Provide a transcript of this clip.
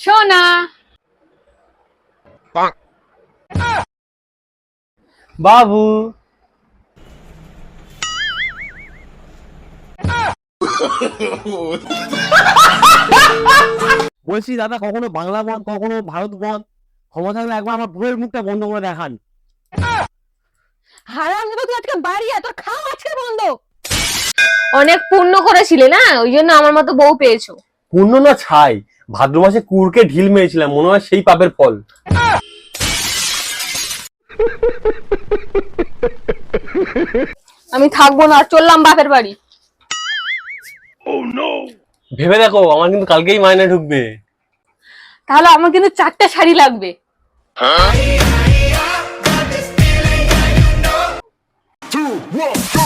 সোনা বাবু বলছি দাদা, কখনো বাংলা বন্ধ, কখনো ভারত বন্ধ। ক্ষমতা থাকলে একবার আমার বউয়ের মুখটা বন্ধ করে দেখান। হারাম তুই আজকে বাড়ি আয়, তোর খাওয়া আজকে বন্ধ। অনেক পুণ্য করেছিলে না, ওই জন্য আমার মতো বউ পেয়েছো। পূর্ণ না ছাই, ভাদ্র মাসে কুরকে ঢিল মেরেছিলাম, মনে হয় সেই পাপের ফল। আমি থাকবো না, চললাম বাপের বাড়ি। ভেবে দেখো, আমার কিন্তু কালকেই মাইনে ঢুকবে। তাহলে আমার কিন্তু 4টে শাড়ি লাগবে। Two, one, go.